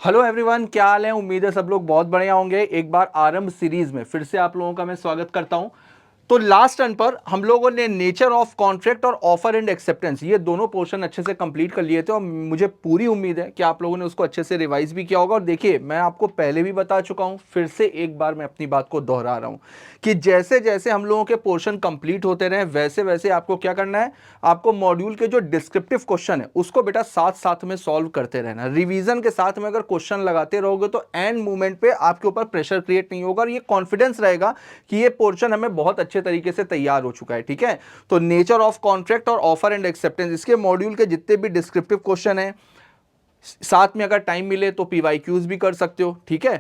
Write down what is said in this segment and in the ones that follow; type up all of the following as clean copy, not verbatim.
Hello everyone, क्या हाल है। उम्मीद है सब लोग बहुत बढ़िया होंगे। एक बार आरंभ सीरीज में फिर से आप लोगों का मैं स्वागत करता हूं। तो लास्ट टर्न पर हम लोगों ने नेचर ऑफ कॉन्ट्रैक्ट और ऑफर एंड एक्सेप्टेंस ये दोनों पोर्शन अच्छे से कंप्लीट कर लिए थे और मुझे पूरी उम्मीद है कि आप लोगों ने उसको अच्छे से रिवाइज भी किया होगा। और देखिए, मैं आपको पहले भी बता चुका हूं, फिर से एक बार मैं अपनी बात को दोहरा रहा हूं कि जैसे जैसे हम लोगों के पोर्शन कंप्लीट होते रहे वैसे वैसे आपको क्या करना है, आपको मॉड्यूल के जो डिस्क्रिप्टिव क्वेश्चन है उसको बेटा साथ साथ में सॉल्व करते रहना। रिवीजन के साथ में अगर क्वेश्चन लगाते रहोगे तो एंड मोमेंट पे आपके ऊपर प्रेशर क्रिएट नहीं होगा और ये कॉन्फिडेंस रहेगा कि ये पोर्शन हमें बहुत अच्छे तरीके से तैयार हो चुका है। ठीक है, तो नेचर ऑफ कॉन्ट्रैक्ट और ऑफर एंड एक्सेप्टेंस, इसके मॉड्यूल के जितने भी डिस्क्रिप्टिव क्वेश्चन है साथ में अगर टाइम मिले तो पीवाईक्यूज भी कर सकते हो। ठीक है,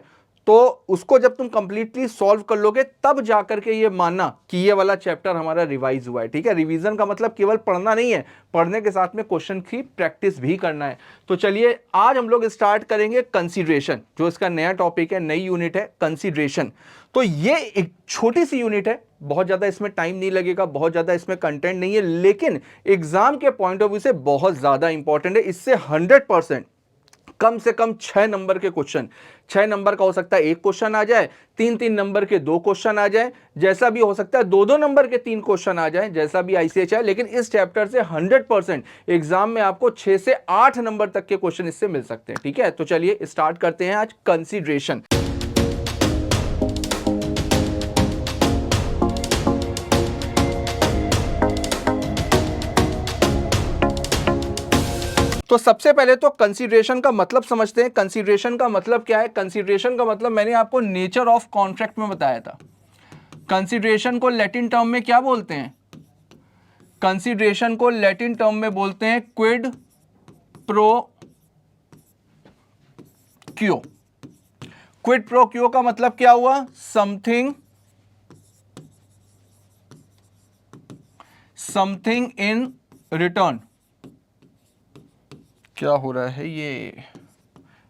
तो उसको जब तुम कंप्लीटली सॉल्व कर लोगे तब जाकर के ये मानना कि ये वाला चैप्टर हमारा रिवाइज हुआ है। ठीक है, रिवीजन का मतलब केवल पढ़ना नहीं है, पढ़ने के साथ में क्वेश्चन की प्रैक्टिस भी करना है। तो चलिए आज हम लोग स्टार्ट करेंगे कंसीडरेशन, जो इसका नया टॉपिक है, नई यूनिट है कंसीडरेशन। तो ये एक छोटी सी यूनिट है, बहुत ज्यादा इसमें टाइम नहीं लगेगा, बहुत ज्यादा इसमें कंटेंट नहीं है, लेकिन एग्जाम के पॉइंट ऑफ व्यू से बहुत ज्यादा इंपॉर्टेंट है। इससे 100% कम से कम 6 नंबर के क्वेश्चन, 6 नंबर का हो सकता है एक क्वेश्चन आ जाए, 3-3 नंबर के 2 क्वेश्चन आ जाए, जैसा भी हो सकता है 2-2 नंबर के 3 क्वेश्चन आ जाए, जैसा भी आईसीएच है। लेकिन इस चैप्टर से 100% एग्जाम में आपको 6 से 8 नंबर तक के क्वेश्चन इससे मिल सकते हैं। ठीक है, तो चलिए स्टार्ट करते हैं आज कंसीडरेशन। तो सबसे पहले तो कंसीडरेशन का मतलब समझते हैं। कंसीडरेशन का मतलब क्या है? कंसीडरेशन का मतलब मैंने आपको नेचर ऑफ कॉन्ट्रैक्ट में बताया था। कंसीडरेशन को लैटिन टर्म में क्या बोलते हैं? कंसीडरेशन को लैटिन टर्म में बोलते हैं क्विड प्रो क्यो। क्विड प्रो क्यो का मतलब क्या हुआ? Something in return. क्या हो रहा है ये?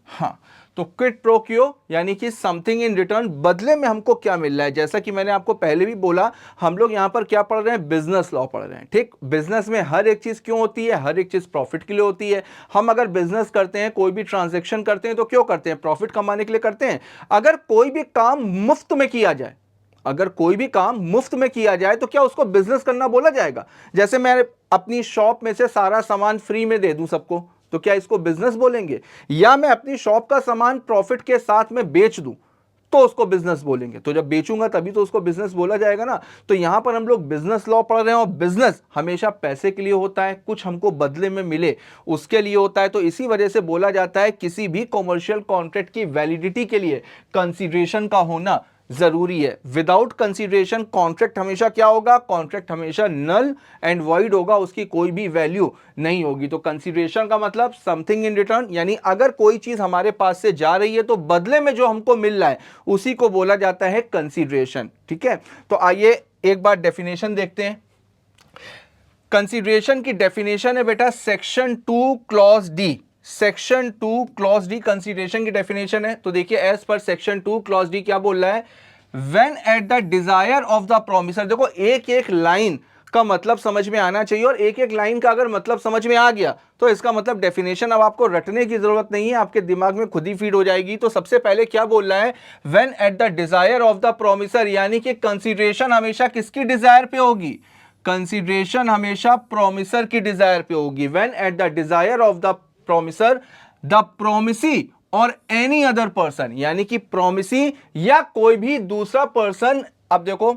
हाँ, तो क्विड प्रो क्यो यानी कि समथिंग इन रिटर्न, बदले में हमको क्या मिल रहा है। जैसा कि मैंने आपको पहले भी बोला, हम लोग यहां पर क्या पढ़ रहे हैं? बिजनेस लॉ पढ़ रहे हैं। ठीक, बिजनेस में हर एक चीज क्यों होती है? हर एक चीज प्रॉफिट के लिए होती है। हम अगर बिजनेस करते हैं, कोई भी ट्रांजेक्शन करते हैं तो क्यों करते हैं? प्रॉफिट कमाने के लिए करते हैं। अगर कोई भी काम मुफ्त में किया जाए, अगर कोई भी काम मुफ्त में किया जाए तो क्या उसको बिजनेस करना बोला जाएगा? जैसे मैं अपनी शॉप में से सारा सामान फ्री में दे दूं सबको, तो क्या इसको बिजनेस बोलेंगे? या मैं अपनी शॉप का सामान प्रॉफिट के साथ में बेच दूं तो उसको बिजनेस बोलेंगे? तो जब बेचूंगा तभी तो उसको बिजनेस बोला जाएगा ना। तो यहां पर हम लोग बिजनेस लॉ पढ़ रहे हैं और बिजनेस हमेशा पैसे के लिए होता है, कुछ हमको बदले में मिले उसके लिए होता है। तो इसी वजह से बोला जाता है किसी भी कॉमर्शियल कॉन्ट्रैक्ट की वैलिडिटी के लिए कंसीडरेशन का होना जरूरी है। विदाउट कंसीडरेशन कॉन्ट्रैक्ट हमेशा क्या होगा? कॉन्ट्रैक्ट हमेशा नल एंड वॉइड होगा, उसकी कोई भी वैल्यू नहीं होगी। तो कंसीडरेशन का मतलब समथिंग इन रिटर्न, यानी अगर कोई चीज हमारे पास से जा रही है तो बदले में जो हमको मिल रहा है उसी को बोला जाता है कंसीडरेशन। ठीक है, तो आइए एक बार डेफिनेशन देखते हैं। कंसीडरेशन की डेफिनेशन है बेटा section 2 clause D. Section 2 clause D consideration की डेफिनेशन है। तो देखिए, as per section 2 clause D क्या बोल रहा है? When eight the desire of the promisor. देखो, एक एक लाइन का मतलब समझ में आना चाहिए, और एक एक लाइन का अगर मतलब समझ में आ गया तो इसका मतलब डेफिनेशन अब आपको रटने की जरूरत नहीं है, आपके दिमाग में खुद ही फीड हो जाएगी। तो सबसे पहले क्या बोल रहा है? When eight the desire of the promisor, यानी कि कंसीडरेशन हमेशा किसकी डिजायर पे होगी? कंसीडरेशन हमेशा प्रोमिसर की डिजायर पे होगी। When eight the desire of the promisor, the promisee और एनी अदर पर्सन, यानी कि प्रोमिसी या कोई भी दूसरा पर्सन, अब देखो,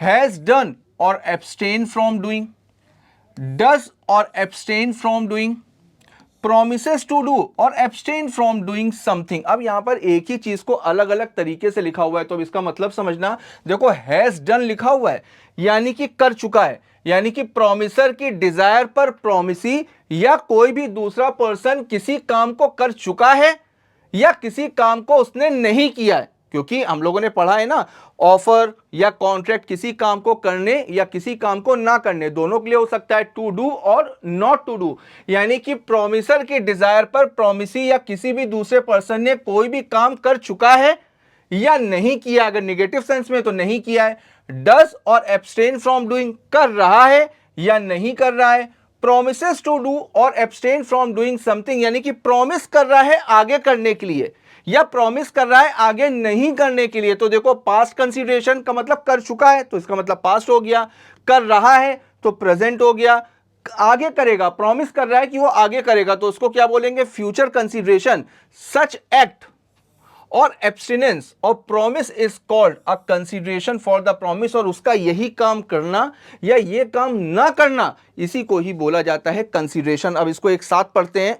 हैज डन और एब्सटेन फ्रॉम डूइंग, डज और abstain from doing, promises to do और एब्सटेन फ्रॉम डूइंग समथिंग। अब यहां पर एक ही चीज को अलग अलग तरीके से लिखा हुआ है, तो अब इसका मतलब समझना। देखो, हैज डन लिखा हुआ है यानी कि कर चुका है, यानी कि प्रोमिसर की डिजायर पर प्रोमिसी या कोई भी दूसरा पर्सन किसी काम को कर चुका है या किसी काम को उसने नहीं किया है। क्योंकि हम लोगों ने पढ़ा है ना, ऑफर या कॉन्ट्रैक्ट किसी काम को करने या किसी काम को ना करने दोनों के लिए हो सकता है, टू डू और नॉट टू डू। यानी कि प्रोमिसर की डिजायर पर प्रोमिसी या किसी भी दूसरे पर्सन ने कोई भी काम कर चुका है या नहीं किया। अगर निगेटिव सेंस में तो नहीं किया है। डज और एब्सटेन फ्रॉम डूइंग, कर रहा है या नहीं कर रहा है। प्रोमिसेस टू डू और एब्सटेन फ्रॉम डूइंग समथिंग, यानी कि प्रॉमिस कर रहा है आगे करने के लिए या प्रॉमिस कर रहा है आगे नहीं करने के लिए। तो देखो पास्ट कंसीडरेशन का मतलब कर चुका है तो इसका मतलब पास्ट हो गया, कर रहा है तो प्रेजेंट हो गया, आगे करेगा, प्रॉमिस कर रहा है कि वो आगे करेगा तो उसको क्या बोलेंगे, फ्यूचर कंसीडरेशन। सच एक्ट और एब्स्टिनेंस और promise is called a consideration for the promise, और उसका यही काम करना या ये काम ना करना, इसी को ही बोला जाता है कंसीडरेशन। अब इसको एक साथ पढ़ते हैं।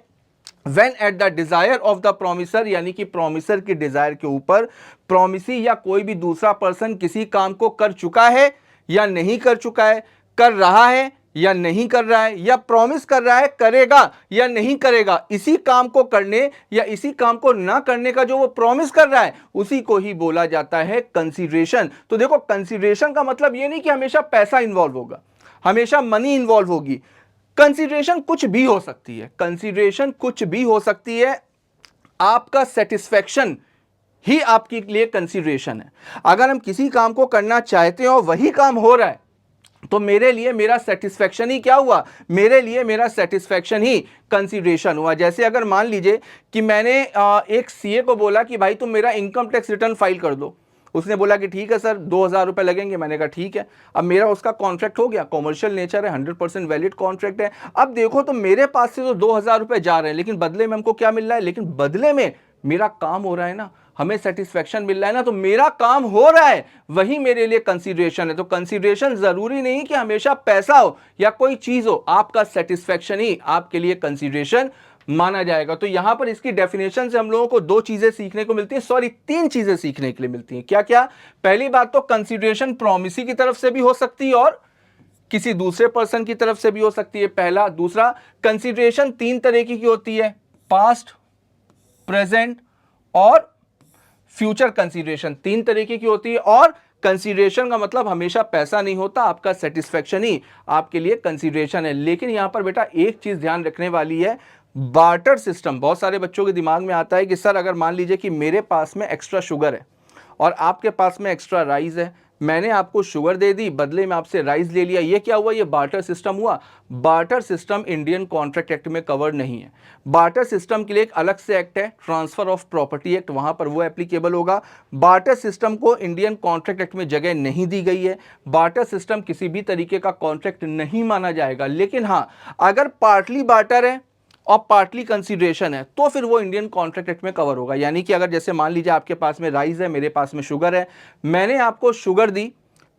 When at the desire of the promiser, यानी कि प्रोमिसर की डिजायर के ऊपर प्रोमिसी या कोई भी दूसरा पर्सन किसी काम को कर चुका है या नहीं कर चुका है, कर रहा है या नहीं कर रहा है, या प्रॉमिस कर रहा है करेगा या नहीं करेगा, इसी काम को करने या इसी काम को ना करने का जो वो प्रॉमिस कर रहा है उसी को ही बोला जाता है कंसीडरेशन। तो देखो कंसीडरेशन का मतलब ये नहीं कि हमेशा पैसा इंवॉल्व होगा, हमेशा मनी इंवॉल्व होगी। कंसीडरेशन कुछ भी हो सकती है, कंसीडरेशन कुछ भी हो सकती है। आपका सेटिस्फैक्शन ही आपके लिए कंसीडरेशन है। अगर हम किसी काम को करना चाहते हो वही काम हो रहा है तो मेरे लिए मेरा सेटिस्फैक्शन ही क्या हुआ, मेरे लिए मेरा सेटिस्फैक्शन ही कंसीडरेशन हुआ। जैसे अगर मान लीजिए कि मैंने एक सीए को बोला कि भाई तुम मेरा इनकम टैक्स रिटर्न फाइल कर दो, उसने बोला कि ठीक है सर 2000 रुपये लगेंगे, मैंने कहा ठीक है। अब मेरा उसका कॉन्ट्रैक्ट हो गया, कॉमर्शियल नेचर है, 100% वैलिड कॉन्ट्रैक्ट है। अब देखो तो मेरे पास से तो 2000 रुपये जा रहे हैं लेकिन बदले में हमको क्या मिल रहा है, लेकिन बदले में मेरा काम हो रहा है ना, हमें सेटिस्फैक्शन मिल रहा है ना, तो मेरा काम हो रहा है वही मेरे लिए कंसीडरेशन है। तो कंसीडरेशन जरूरी नहीं कि हमेशा पैसा हो या कोई चीज हो, आपका सेटिस्फैक्शन ही आपके लिए कंसीडरेशन माना जाएगा। तो यहां पर इसकी डेफिनेशन से हम लोगों को दो चीजें सीखने को मिलती है, सॉरी तीन चीजें सीखने के लिए मिलती हैं। क्या क्या? पहली बात तो कंसीडरेशन प्रॉमिसी की तरफ से भी हो सकती है और किसी दूसरे पर्सन की तरफ से भी हो सकती है, पहला। दूसरा, कंसीडरेशन तीन तरीके की होती है, पास्ट, प्रेजेंट और फ्यूचर कंसीडरेशन तीन तरीके की होती है। और कंसीडरेशन का मतलब हमेशा पैसा नहीं होता, आपका सेटिस्फैक्शन ही आपके लिए कंसीडरेशन है। लेकिन यहां पर बेटा एक चीज ध्यान रखने वाली है, बार्टर सिस्टम। बहुत सारे बच्चों के दिमाग में आता है कि सर अगर मान लीजिए कि मेरे पास में एक्स्ट्रा शुगर है और आपके पास में एक्स्ट्रा राइस है, मैंने आपको शुगर दे दी, बदले में आपसे राइस ले लिया, ये क्या हुआ, ये बार्टर सिस्टम हुआ। Barter system Indian contract act में कवर नहीं है। बार्टर सिस्टम के लिए एक अलग से एक्ट है, ट्रांसफर ऑफ प्रॉपर्टी एक्ट, वहां पर वो एप्लीकेबल होगा। बार्टर सिस्टम को इंडियन कॉन्ट्रैक्ट एक्ट में जगह नहीं दी गई है। बार्टर सिस्टम किसी भी तरीके का कॉन्ट्रैक्ट नहीं माना जाएगा। लेकिन हाँ, अगर पार्टली बार्टर है और पार्टली कंसीडरेशन है तो फिर वो इंडियन कॉन्ट्रैक्ट एक्ट में कवर होगा। यानी कि अगर जैसे मान लीजिए आपके पास में राइस है, मेरे पास में शुगर है, मैंने आपको शुगर दी,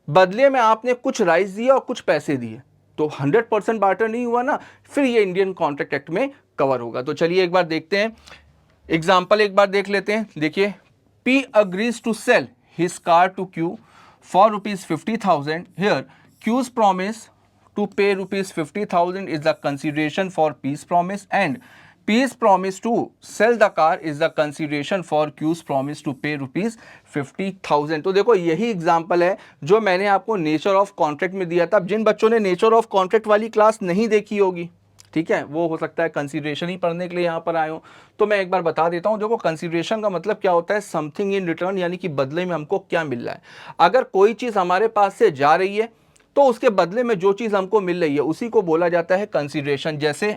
बदले में आपने कुछ राइस दिया और कुछ पैसे दिए, तो 100% बार्टर नहीं हुआ ना, फिर ये इंडियन कॉन्ट्रैक्ट एक्ट में कवर होगा। तो चलिए एक बार देखते हैं एग्जाम्पल, एक बार देख लेते हैं। देखिए, P agrees to sell his car to Q for rupees 50,000. Here Q's promise to pay rupees 50,000 is the consideration for P's promise and P's promise to sell the car is the consideration for Q's promise to pay rupees 50,000। तो देखो यही example है जो मैंने आपको nature of contract में दिया था। अब जिन बच्चों ने नेचर ऑफ कॉन्ट्रैक्ट वाली क्लास नहीं देखी होगी, ठीक है, वो हो सकता है कंसीडरेशन ही पढ़ने के लिए यहाँ पर आए हो, तो मैं एक बार बता देता हूँ। देखो कंसीडरेशन का मतलब क्या होता है, समथिंग इन रिटर्न, यानी कि बदले में हमको क्या मिल रहा है। अगर कोई चीज़ हमारे पास से जा रही है तो उसके बदले में जो चीज़ हमको मिल रही है उसी को बोला जाता है कंसीडरेशन। जैसे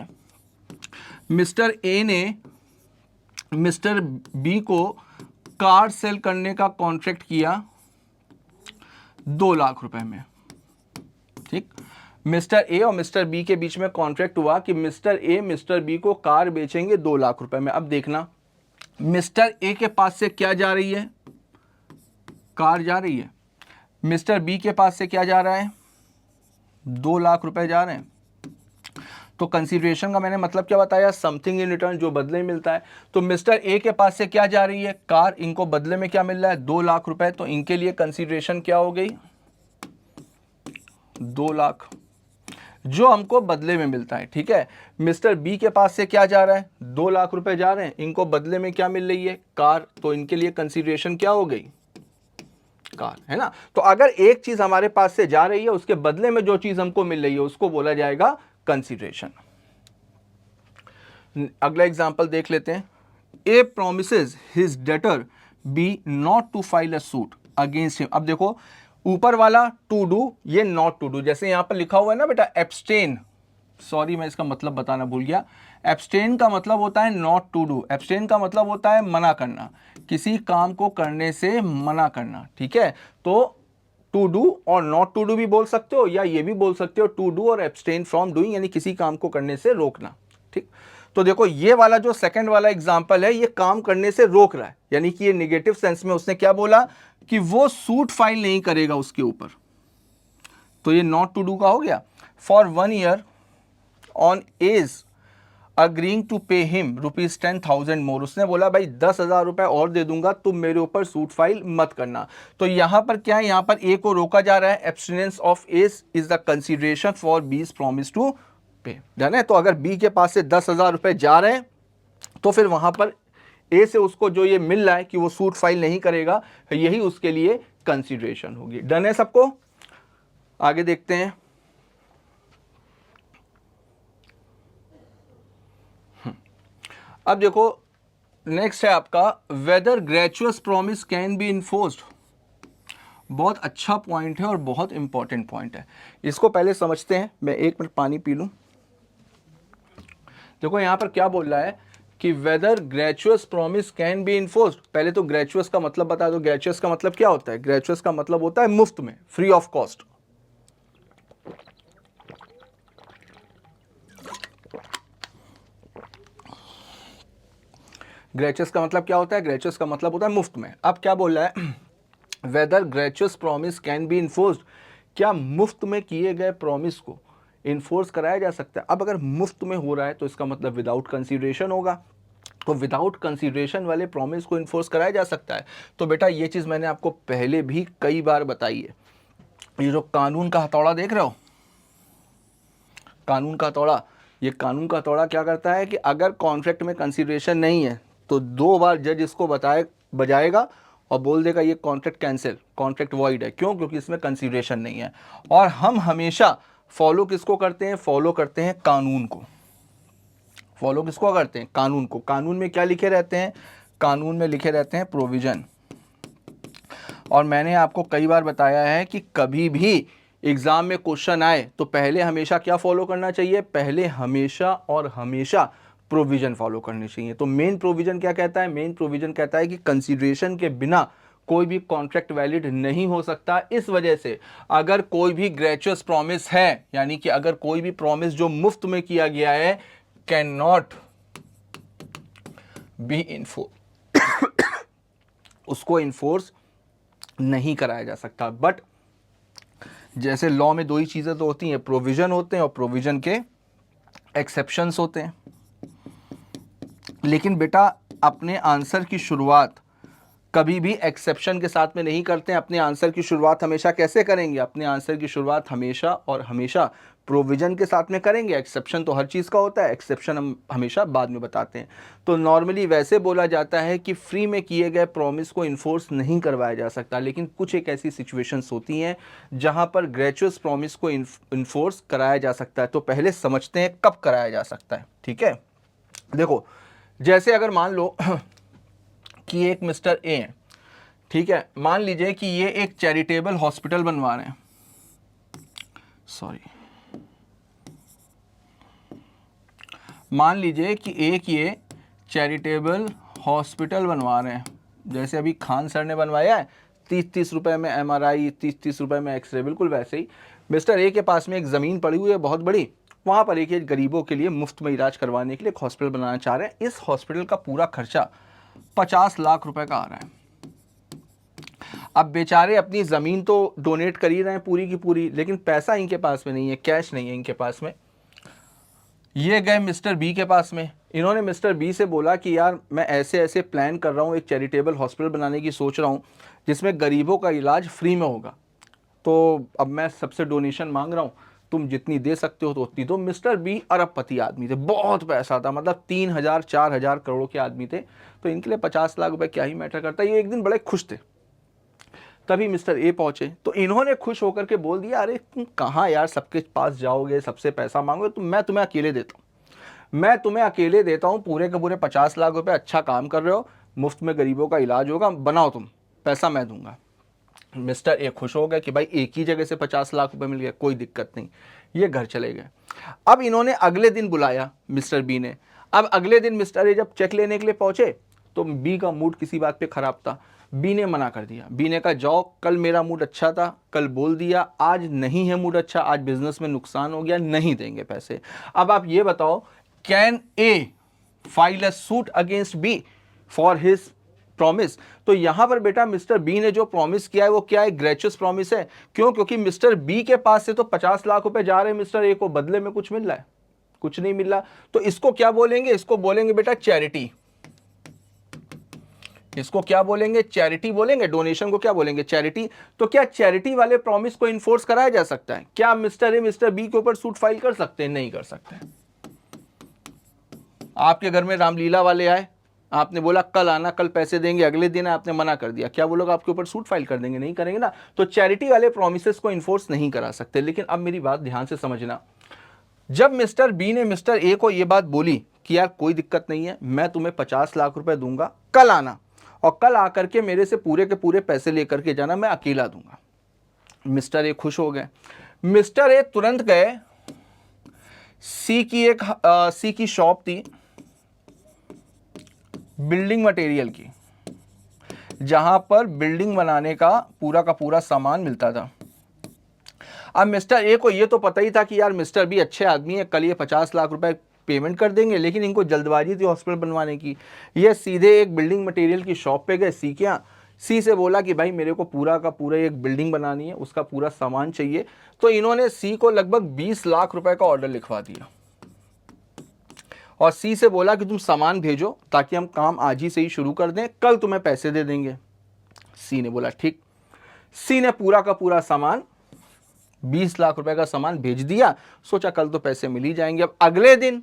मिस्टर ए ने मिस्टर बी को कार सेल करने का कॉन्ट्रैक्ट किया 2 लाख रुपए में, ठीक। मिस्टर ए और मिस्टर बी के बीच में कॉन्ट्रैक्ट हुआ कि मिस्टर ए मिस्टर बी को कार बेचेंगे 2 लाख रुपए में। अब देखना, मिस्टर ए के पास से क्या जा रही है, कार जा रही है, मिस्टर बी के पास से क्या जा रहा है, 2 लाख रुपए जा रहे हैं। तो कंसीडरेशन का मैंने मतलब क्या बताया, समथिंग इन रिटर्न, जो बदले में मिलता है। तो मिस्टर ए के पास से क्या जा रही है, कार, इनको बदले में क्या मिल रहा है, 2 लाख रुपए, तो इनके लिए कंसीडरेशन क्या हो गई, 2 लाख, जो हमको बदले में मिलता है, ठीक है। मिस्टर बी के पास से क्या जा रहा है, 2 लाख रुपए जा रहे हैं, इनको बदले में क्या मिल रही है, कार, तो इनके लिए कंसीडरेशन क्या हो गई, कार, है ना। तो अगर एक चीज हमारे पास से जा रही है उसके बदले में जो चीज हमको मिल रही है उसको बोला जाएगा कंसीडरेशन। अगला एग्जांपल देख लेते हैं। A promises his debtor B not to file a suit against him. अब देखो ऊपर वाला टू डू, ये नॉट टू डू, जैसे यहां पर लिखा हुआ है ना बेटा एब्सटेन सॉरी मैं इसका मतलब बताना भूल गया। एब्सटेन का मतलब होता है नॉट टू डू, एब्सटेन का मतलब होता है मना करना, किसी काम को करने से मना करना, ठीक है। तो टू डू और नॉट टू डू भी बोल सकते हो, या ये भी बोल सकते हो टू डू और एब्सटेन फ्रॉम डूइंग, यानी किसी काम को करने से रोकना, ठीक। तो देखो ये वाला जो सेकंड वाला एग्जांपल है, ये काम करने से रोक रहा है, यानी कि ये नेगेटिव सेंस में उसने क्या बोला कि वो सूट फाइल नहीं करेगा उसके ऊपर, तो ये नॉट टू डू का हो गया। For 1 year on as agreeing to pay him ₹10,000 मोर, उसने बोला भाई 10,000 रुपए और दे दूंगा, तुम मेरे ऊपर सूट फाइल मत करना। तो यहां पर क्या है, यहां पर ए को रोका जा रहा है, abstinence of as is the consideration for बीज प्रॉमिस टू पे, डन है। तो अगर बी के पास से 10,000 रुपए जा रहे हैं तो फिर वहां पर ए से उसको जो ये मिल रहा है कि वो सूट फाइल नहीं करेगा, यही उसके लिए कंसिडरेशन होगी। डन है सबको, आगे देखते हैं। अब देखो नेक्स्ट है आपका whether gratuitous promise can be enforced. बहुत अच्छा पॉइंट है और बहुत इंपॉर्टेंट पॉइंट है, इसको पहले समझते हैं। मैं 1 मिनट पानी पी लूं। देखो यहां पर क्या बोल रहा है कि whether gratuitous promise can be enforced. पहले तो ग्रेचुअस का मतलब बता दो, ग्रेचुअस का मतलब क्या होता है? ग्रेचुअस का मतलब होता है मुफ्त में, फ्री ऑफ कॉस्ट। ग्रेचुअस का मतलब क्या होता है? ग्रेचुअस का मतलब होता है मुफ्त में। अब क्या बोल रहा है, whether gratuitous promise can be enforced, क्या मुफ्त में किए गए प्रॉमिस को इन्फोर्स कराया जा सकता है? अब अगर मुफ्त में हो रहा है तो इसका मतलब विदाउट कंसीडरेशन होगा, तो विदाउट कंसीडरेशन वाले प्रॉमिस को इन्फोर्स कराया जा सकता है। तो बेटा ये चीज़ मैंने आपको पहले भी कई बार बताई है। ये जो कानून का हथौड़ा देख रहे हो, कानून का हथौड़ा, ये कानून का हथौड़ा क्या करता है कि अगर कॉन्ट्रैक्ट में कंसीडरेशन नहीं है तो 2 बार जज इसको बजाएगा और बोल देगा ये कॉन्ट्रैक्ट कैंसिल, कॉन्ट्रैक्ट वॉइड है। क्यों? क्योंकि इसमें कंसीडरेशन नहीं है। और हम हमेशा फॉलो किसको करते हैं? फॉलो करते हैं कानून को। फॉलो किसको करते हैं? कानून को। कानून में क्या लिखे रहते हैं? कानून में लिखे रहते हैं प्रोविजन। और मैंने आपको कई बार बताया है कि कभी भी एग्जाम में क्वेश्चन आए तो पहले हमेशा क्या फॉलो करना चाहिए? पहले हमेशा और हमेशा प्रोविजन फॉलो करनी चाहिए। तो मेन प्रोविजन क्या कहता है? मेन प्रोविजन कहता है कि कंसीडरेशन के बिना कोई भी कॉन्ट्रैक्ट वैलिड नहीं हो सकता। इस वजह से अगर कोई भी ग्रेचुअस प्रॉमिस है, यानी कि अगर कोई भी प्रॉमिस जो मुफ्त में किया गया है, कैन नॉट बी इन्फोर्स, उसको इन्फोर्स नहीं कराया जा सकता। बट जैसे लॉ में 2 ही चीज़ें तो होती हैं, प्रोविजन होते हैं और प्रोविजन के एक्सेप्शंस होते हैं। लेकिन बेटा अपने आंसर की शुरुआत कभी भी एक्सेप्शन के साथ में नहीं करते हैं। अपने आंसर की शुरुआत हमेशा कैसे करेंगे? अपने आंसर की शुरुआत हमेशा और हमेशा प्रोविजन के साथ में करेंगे। एक्सेप्शन तो हर चीज़ का होता है, एक्सेप्शन हम हमेशा बाद में बताते हैं। तो नॉर्मली वैसे बोला जाता है कि फ्री में किए गए प्रॉमिस को इन्फोर्स नहीं करवाया जा सकता, लेकिन कुछ एक ऐसी सिचुएशंस होती हैं जहां पर ग्रेचुअस प्रॉमिस को इन्फोर्स कराया जा सकता है। तो पहले समझते हैं कब कराया जा सकता है, ठीक है। देखो जैसे अगर मान लो कि एक मिस्टर ए है, ठीक है, मान लीजिए कि ये एक चैरिटेबल हॉस्पिटल बनवा रहे हैं, सॉरी, मान लीजिए कि एक ये चैरिटेबल हॉस्पिटल बनवा रहे हैं, जैसे अभी खान सर ने बनवाया है, 30-30 रुपए में MRI, 30-30 रुपए में एक्सरे, बिल्कुल वैसे ही मिस्टर ए के पास में एक ज़मीन पड़ी हुई है बहुत बड़ी, वहाँ पर एक गरीबों के लिए मुफ्त में इलाज करवाने के लिए एक हॉस्पिटल बनाना चाह रहे हैं। इस हॉस्पिटल का पूरा खर्चा 50 लाख रुपए का आ रहा है। अब बेचारे अपनी ज़मीन तो डोनेट कर ही रहे हैं पूरी की पूरी, लेकिन पैसा इनके पास में नहीं है, कैश नहीं है इनके पास में। ये गए मिस्टर बी के पास में, इन्होंने मिस्टर बी से बोला कि यार मैं ऐसे ऐसे प्लान कर रहा हूँ, एक चैरिटेबल हॉस्पिटल बनाने की सोच रहा हूँ जिसमें गरीबों का इलाज फ्री में होगा, तो अब मैं सबसे डोनेशन मांग रहा हूँ, तुम जितनी दे सकते हो तो उतनी दो। मिस्टर बी अरबपति आदमी थे, बहुत पैसा था, मतलब 3,000-4,000 करोड़ के आदमी थे, तो इनके लिए 50 लाख रुपए क्या ही मैटर करता है। ये एक दिन बड़े खुश थे, तभी मिस्टर ए पहुंचे, तो इन्होंने खुश होकर के बोल दिया, अरे तुम कहाँ यार सबके पास जाओगे, सबसे पैसा मांगोगे, तो मैं तुम्हें अकेले देता हूँ, मैं तुम्हें अकेले देता हूँ, पूरे के पूरे 50 लाख रुपए, अच्छा काम कर रहे हो, मुफ्त में गरीबों का इलाज होगा, बनाओ तुम, पैसा मैं दूंगा। मिस्टर ए खुश हो गए कि भाई एक ही जगह से 50 लाख रुपए मिल गया, कोई दिक्कत नहीं, ये घर चले गए। अब इन्होंने अगले दिन बुलाया मिस्टर बी ने। अब अगले दिन मिस्टर ए जब चेक लेने के लिए पहुंचे तो बी का मूड किसी बात पे खराब था। बी ने मना कर दिया। बी ने कहा जाओ, कल मेरा मूड अच्छा था, कल बोल दिया, आज नहीं है मूड अच्छा, आज बिजनेस में नुकसान हो गया, नहीं देंगे पैसे। अब आप ये बताओ, can a file a suit against B for his promise? तो यहां पर बेटा मिस्टर बी ने जो प्रॉमिस किया है वो क्या है? ग्रेचुअस प्रॉमिस है। क्यों? क्योंकि मिस्टर बी के पास से तो 50 लाख रुपए जा रहे हैं मिस्टर ए को, बदले में कुछ मिल रहा है? कुछ नहीं मिल रहा। तो इसको क्या बोलेंगे? इसको बोलेंगे बेटा चैरिटी। इसको क्या बोलेंगे? चैरिटी बोलेंगे। डोनेशन को क्या बोलेंगे? चैरिटी। तो क्या चैरिटी वाले प्रॉमिस को इन्फोर्स कराया जा सकता है? क्या मिस्टर ए मिस्टर बी के ऊपर सूट फाइल कर सकते हैं? नहीं कर सकते। आपके घर में रामलीला वाले आए, आपने बोला कल आना, कल पैसे देंगे, अगले दिन आपने मना कर दिया, क्या वो लोग आपके ऊपर सूट फाइल कर देंगे? नहीं करेंगे ना। तो चैरिटी वाले प्रॉमिसेस को इन्फोर्स नहीं करा सकते। लेकिन अब मेरी बात ध्यान से समझना, जब मिस्टर बी ने मिस्टर ए को यह बात बोली कि यार कोई दिक्कत नहीं है, मैं तुम्हें 50 लाख रुपए दूंगा, कल आना, और कल आकर के मेरे से पूरे के पूरे पैसे लेकर के जाना, मैं अकेला दूंगा। मिस्टर ए खुश हो गए। मिस्टर ए तुरंत गए, सी की शॉप थी बिल्डिंग मटेरियल की, जहां पर बिल्डिंग बनाने का पूरा सामान मिलता था। अब मिस्टर ए को यह तो पता ही था कि यार मिस्टर बी अच्छे आदमी है, कल ये 50 लाख रुपए पेमेंट कर देंगे, लेकिन इनको जल्दबाजी थी हॉस्पिटल बनवाने की। ये सीधे एक बिल्डिंग मटेरियल की शॉप पे गए, सी के यहाँ। सी से बोला कि भाई मेरे को पूरा का पूरा एक बिल्डिंग बनानी है, उसका पूरा सामान चाहिए। तो इन्होंने सी को लगभग 20 लाख रुपए का ऑर्डर लिखवा दिया और सी से बोला कि तुम सामान भेजो ताकि हम काम आज ही से ही शुरू कर दें, कल तुम्हें पैसे दे देंगे। सी ने बोला ठीक। सी ने पूरा का पूरा सामान, 20 लाख रुपए का सामान भेज दिया, सोचा कल तो पैसे मिल ही जाएंगे। अब अगले दिन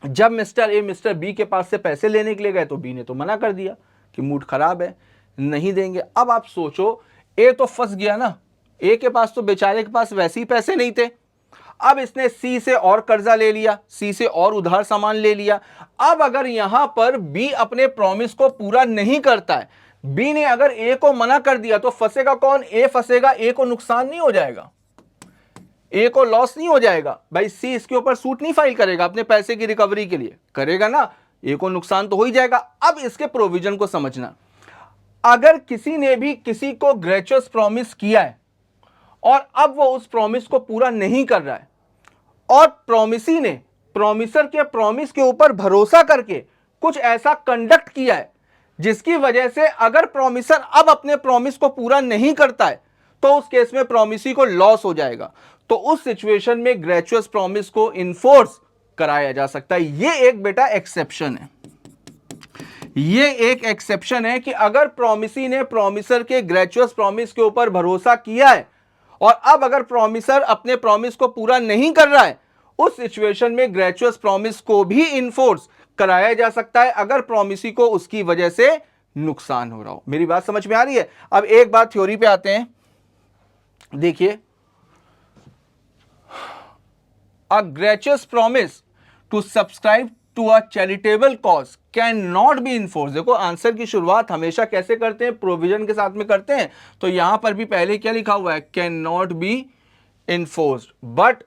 जब मिस्टर ए मिस्टर बी के पास से पैसे लेने के लिए गए तो बी ने तो मना कर दिया कि मूड खराब है, नहीं देंगे। अब आप सोचो, ए तो फंस गया ना, ए के पास तो बेचारे के पास वैसे ही पैसे नहीं थे। अब इसने सी से और कर्जा ले लिया, सी से और उधार सामान ले लिया। अब अगर यहां पर बी अपने प्रॉमिस को पूरा नहीं करता है, बी ने अगर ए को मना कर दिया, तो फंसेगा कौन? ए फंसेगा। ए को नुकसान नहीं हो जाएगा? ए को लॉस नहीं हो जाएगा? भाई सी इसके ऊपर सूट नहीं फाइल करेगा अपने पैसे की रिकवरी के लिए? करेगा ना। ए को नुकसान तो हो ही जाएगा। अब इसके प्रोविजन को समझना, अगर किसी ने भी किसी को ग्रेचुअस प्रॉमिस किया है और अब वो उस प्रॉमिस को पूरा नहीं कर रहा है, और प्रॉमिसी ने प्रॉमिसर के प्रॉमिस के ऊपर भरोसा करके कुछ ऐसा कंडक्ट किया है जिसकी वजह से अगर प्रॉमिसर अब अपने प्रॉमिस को पूरा नहीं करता है, तो उस केस में प्रॉमिसी को लॉस हो जाएगा। तो उस सिचुएशन में ग्रेचुअस प्रॉमिस को इन्फोर्स कराया जा सकता है। ये एक बेटा एक्सेप्शन है। ये एक एक्सेप्शन है कि अगर प्रॉमिसी ने प्रॉमिसर के ग्रेचुअस प्रॉमिस के ऊपर भरोसा किया है और अब अगर प्रॉमिसर अपने प्रॉमिस को पूरा नहीं कर रहा है, उस सिचुएशन में ग्रेचुअस प्रॉमिस को भी इन्फोर्स कराया जा सकता है अगर प्रॉमिसी को उसकी वजह से नुकसान हो रहा हो। मेरी बात समझ में आ रही है? अब एक बात थ्योरी पे आते हैं। देखिए, a gratuitous promise to subscribe to a charitable cause can not be enforce. देखो, आंसर की शुरुआत हमेशा कैसे करते हैं? प्रोविजन के साथ में करते हैं। तो यहां पर भी पहले क्या लिखा हुआ है? Can not B enforced, but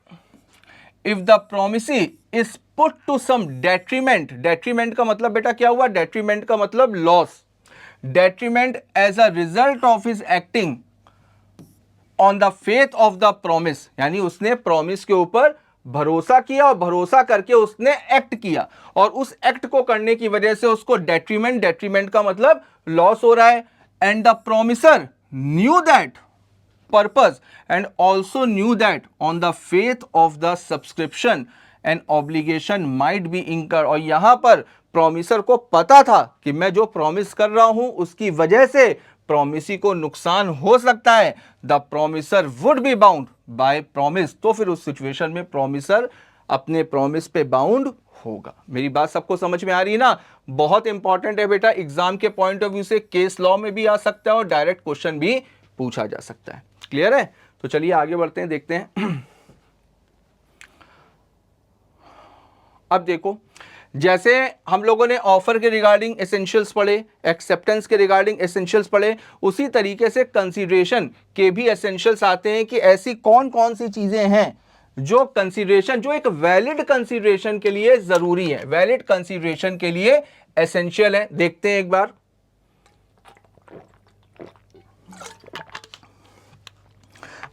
if the promisee is put to some detriment. Detriment का मतलब बेटा क्या हुआ? डेट्रीमेंट का मतलब loss. Detriment as a result of his acting on the faith of the promise, यानी उसने प्रॉमिस के ऊपर भरोसा किया और भरोसा करके उसने एक्ट किया, और उस एक्ट को करने की वजह से उसको डेट्रीमेंट, डेट्रीमेंट का मतलब लॉस हो रहा है। And the promisor knew that purpose and also knew that on the faith of the subscription and obligation might be इंकर। और यहां पर प्रोमिसर को पता था कि मैं जो प्रॉमिस कर रहा हूं उसकी वजह से प्रॉमिसी को नुकसान हो सकता है। The promisor would be bound by promise. तो फिर उस सिचुएशन में प्रॉमिसर अपने प्रॉमिस पे बाउंड होगा। मेरी बात सबको समझ में आ रही है ना? बहुत इंपॉर्टेंट है बेटा, एग्जाम के पॉइंट ऑफ व्यू से केस लॉ में भी आ सकता है और डायरेक्ट क्वेश्चन भी पूछा जा सकता है। क्लियर है? तो चलिए आगे बढ़ते हैं, देखते हैं। अब देखो, जैसे हम लोगों ने ऑफर के रिगार्डिंग एसेंशियल्स पढ़े, एक्सेप्टेंस के रिगार्डिंग एसेंशियल्स पढ़े, उसी तरीके से कंसीडरेशन के भी एसेंशियल्स आते हैं कि ऐसी कौन कौन सी चीजें हैं जो कंसीडरेशन, जो एक वैलिड कंसीडरेशन के लिए जरूरी है, वैलिड कंसीडरेशन के लिए एसेंशियल है। देखते हैं एक बार।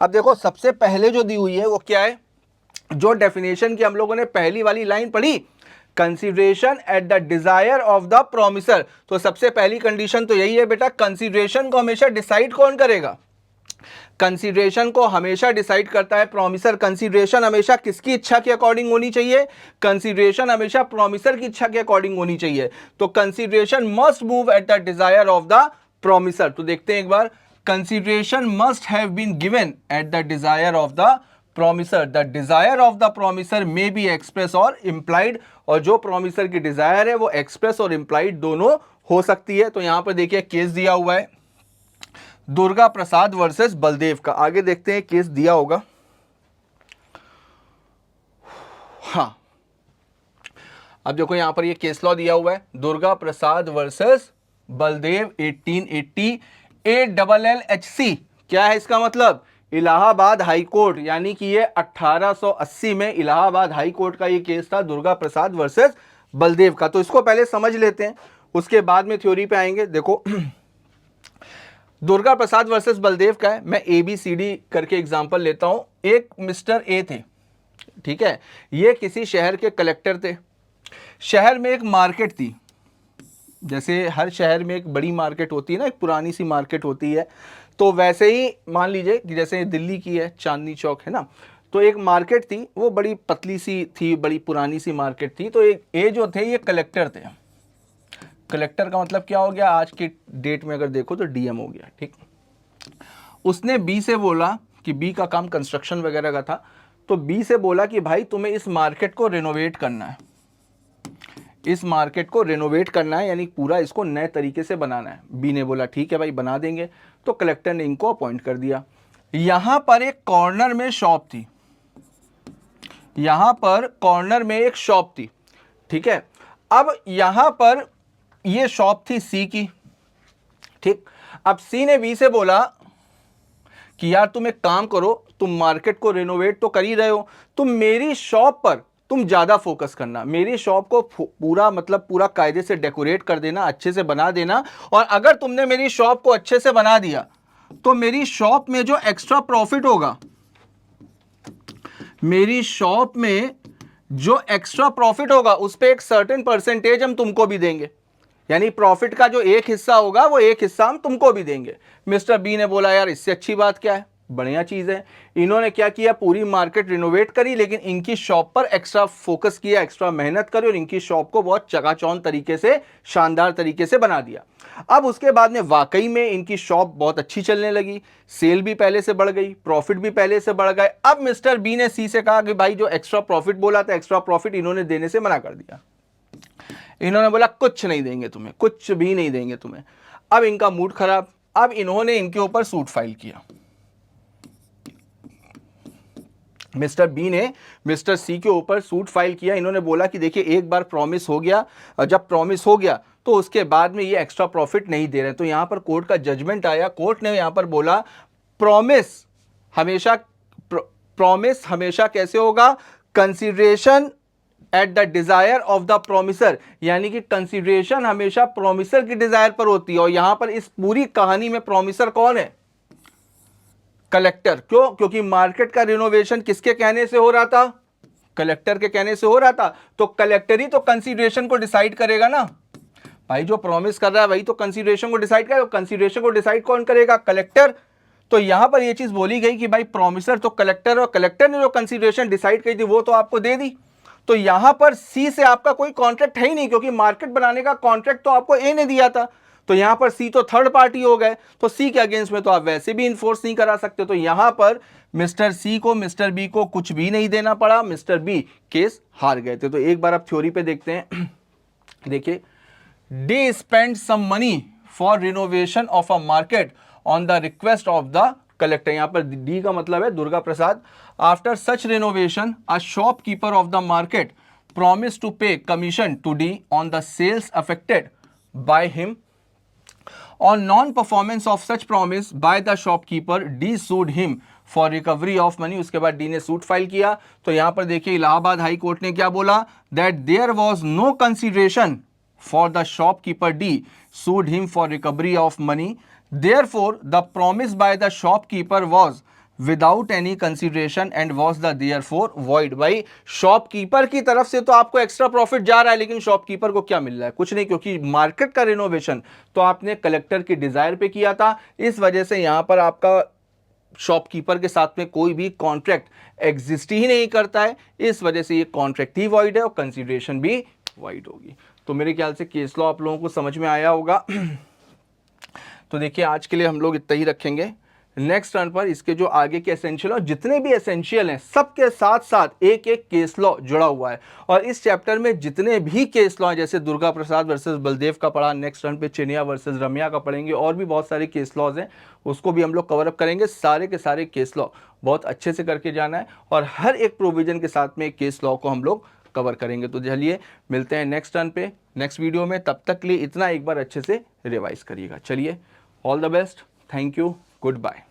अब देखो सबसे पहले जो दी हुई है वो क्या है, जो डेफिनेशन की हम लोगों ने पहली वाली लाइन पढ़ी, consideration eight the desire of the promisor. तो सबसे पहली कंडीशन तो यही है बेटा, कंसीडरेशन को हमेशा डिसाइड कौन करेगा, कंसीडरेशन को हमेशा डिसाइड करता है प्रोमिसर। कंसीडरेशन हमेशा किसकी इच्छा के अकॉर्डिंग होनी चाहिए, कंसीडरेशन हमेशा प्रोमिसर की इच्छा के अकॉर्डिंग होनी चाहिए। तो consideration must move at the desire of the promisor. तो देखते हैं एक बार, consideration must have been given at the desire of the promisor. The desire of the promisor may be express और इंप्लाइड, और जो प्रोमिसर की डिजायर है वो एक्सप्रेस और इंप्लाइड दोनों हो सकती है। तो यहां पर देखिए केस दिया हुआ है दुर्गा प्रसाद वर्सेस बलदेव का। आगे देखते हैं केस दिया होगा। हाँ, अब देखो यहां पर ये केस लॉ दिया हुआ है, दुर्गा प्रसाद वर्सेस बलदेव 1880 ALLHC। क्या है इसका मतलब, इलाहाबाद हाई कोर्ट, यानी कि ये 1880 में इलाहाबाद हाई कोर्ट का ये केस था दुर्गा प्रसाद वर्सेस बलदेव का। तो इसको पहले समझ लेते हैं, उसके बाद में थ्योरी पे आएंगे। देखो दुर्गा प्रसाद वर्सेस बलदेव का है, मैं ABCD करके एग्जांपल लेता हूं। एक मिस्टर ए थे, ठीक है, ये किसी शहर के कलेक्टर थे। शहर में एक मार्केट थी, जैसे हर शहर में एक बड़ी मार्केट होती है ना, एक पुरानी सी मार्केट होती है, तो वैसे ही मान लीजिए कि जैसे दिल्ली की है चांदनी चौक है ना, तो एक मार्केट थी, वो बड़ी पतली सी थी, बड़ी पुरानी सी मार्केट थी। तो एक ए जो थे ये कलेक्टर थे। कलेक्टर का मतलब क्या हो गया, आज की डेट में अगर देखो तो DM हो गया, ठीक। उसने बी से बोला कि बी का काम कंस्ट्रक्शन वगैरह का था, तो बी से बोला कि भाई तुम्हें इस मार्केट को रेनोवेट करना है, इस मार्केट को रेनोवेट करना है, यानी पूरा इसको नए तरीके से बनाना है। बी ने बोला ठीक है भाई बना देंगे। तो कलेक्टर ने इनको अपॉइंट कर दिया। यहां पर एक कॉर्नर में शॉप थी, यहां पर कॉर्नर में एक शॉप थी, ठीक है। अब यहां पर ये शॉप थी सी की, ठीक। अब सी ने बी से बोला कि यार तुम एक काम करो, तुम मार्केट को रेनोवेट तो कर ही रहे हो, तुम मेरी शॉप पर तुम ज्यादा फोकस करना, मेरी शॉप को पूरा मतलब पूरा कायदे से डेकोरेट कर देना, अच्छे से बना देना। और अगर तुमने मेरी शॉप को अच्छे से बना दिया तो मेरी शॉप में जो एक्स्ट्रा प्रॉफिट होगा, मेरी शॉप में जो एक्स्ट्रा प्रॉफिट होगा उस पे एक सर्टेन परसेंटेज हम तुमको भी देंगे, यानी प्रॉफिट का जो एक हिस्सा होगा वो एक हिस्सा हम तुमको भी देंगे। मिस्टर बी ने बोला यार इससे अच्छी बात क्या है, बढ़िया चीज है। इन्होंने क्या किया, पूरी मार्केट रिनोवेट करी, लेकिन इनकी शॉप पर एक्स्ट्रा फोकस किया, एक्स्ट्रा मेहनत करी और इनकी शॉप को बहुत चकाचौंध तरीके से, शानदार तरीके से बना दिया। अब उसके बाद में वाकई में इनकी शॉप बहुत अच्छी चलने लगी, सेल भी पहले से बढ़ गई, प्रॉफिट भी पहले से बढ़ गए। अब मिस्टर बी ने सी से कहा कि भाई जो एक्स्ट्रा प्रॉफिट बोला था, एक्स्ट्रा प्रॉफिट इन्होंने देने से मना कर दिया। इन्होंने बोला कुछ नहीं देंगे तुम्हें, कुछ भी नहीं देंगे तुम्हें। अब इनका मूड खराब, अब इन्होंने इनके ऊपर सूट फाइल किया। मिस्टर बी ने मिस्टर सी के ऊपर सूट फाइल किया। इन्होंने बोला कि देखिए एक बार प्रॉमिस हो गया, जब प्रॉमिस हो गया तो उसके बाद में ये एक्स्ट्रा प्रॉफिट नहीं दे रहे। तो यहां पर कोर्ट का जजमेंट आया। कोर्ट ने यहां पर बोला प्रॉमिस हमेशा कैसे होगा, consideration eight the desire of the promisor, यानी कि कंसीडरेशन हमेशा प्रोमिसर की डिजायर पर होती है। और यहां पर इस पूरी कहानी में प्रोमिसर कौन है, कलेक्टर। क्यों, क्योंकि मार्केट का रिनोवेशन किसके कहने से हो रहा था, कलेक्टर के कहने से हो रहा था। तो कलेक्टर ही तो कंसीडरेशन को डिसाइड करेगा ना भाई, जो प्रॉमिस कर रहा है वही तो कंसीडरेशन को डिसाइड करेगा। कंसीडरेशन को डिसाइड कौन करेगा, कलेक्टर। तो यहां पर यह चीज बोली गई कि भाई प्रॉमिसर तो कलेक्टर, और कलेक्टर ने जो कंसीडरेशन डिसाइड की थी वो तो आपको दे दी। तो यहां पर सी से आपका कोई कॉन्ट्रैक्ट है ही नहीं, क्योंकि मार्केट बनाने का कॉन्ट्रैक्ट तो आपको ए ने दिया था। तो यहां पर सी तो थर्ड पार्टी हो गए, तो सी के अगेंस्ट में तो आप वैसे भी इन्फोर्स नहीं करा सकते। तो यहां पर मिस्टर सी को मिस्टर बी को कुछ भी नहीं देना पड़ा, मिस्टर बी केस हार गए थे। तो एक बार आप थ्योरी पे देखते हैं। देखिए, they spend some money for renovation of a market on the request of the collector. यहां पर डी का मतलब है Durga Prasad. After such renovation a shopkeeper of the market promise to pay commission to D on the sales affected by him. On non-performance of such promise by the shopkeeper, D sued him for recovery of money. उसके बाद D ने suit file किया। तो यहां पर देखिए Allahabad high court ने क्या बोला, that there was no consideration for the shopkeeper D sued him for recovery of money. Therefore, the promise by the shopkeeper was without any consideration and was the therefore void. भाई shopkeeper की तरफ से तो आपको extra profit जा रहा है, लेकिन शॉपकीपर को क्या मिल रहा है? कुछ नहीं, क्योंकि मार्केट का रिनोवेशन तो आपने कलेक्टर की डिजायर पे किया था। इस वजह से यहां पर आपका शॉपकीपर के साथ में कोई भी कॉन्ट्रैक्ट एग्जिस्ट ही नहीं करता है। इस वजह से ये कॉन्ट्रैक्ट ही वॉइड है और कंसिडरेशन भी वॉइड होगी। तो मेरे ख्याल से केस लॉ आप लोगों को समझ में आया होगा। तो देखिए आज के लिए हम लोग इतना ही रखेंगे। नेक्स्ट टर्न पर इसके जो आगे के एसेंशियल और जितने भी एसेंशियल हैं सबके साथ साथ एक एक केस लॉ जुड़ा हुआ है। और इस चैप्टर में जितने भी केस लॉ हैं, जैसे दुर्गा प्रसाद वर्सेस बलदेव का पढ़ा, नेक्स्ट टर्न पे चिनिया वर्सेस रम्या का पढ़ेंगे, और भी बहुत सारे केस लॉज हैं उसको भी हम लोग कवर अप करेंगे। सारे के सारे केस लॉ बहुत अच्छे से करके जाना है और हर एक प्रोविजन के साथ में एक केस लॉ को हम लोग कवर करेंगे। तो चलिए मिलते हैं नेक्स्ट टर्न पे नेक्स्ट वीडियो में। तब तक के लिए इतना एक बार अच्छे से रिवाइज करिएगा। चलिए all the best, thank you, good bye.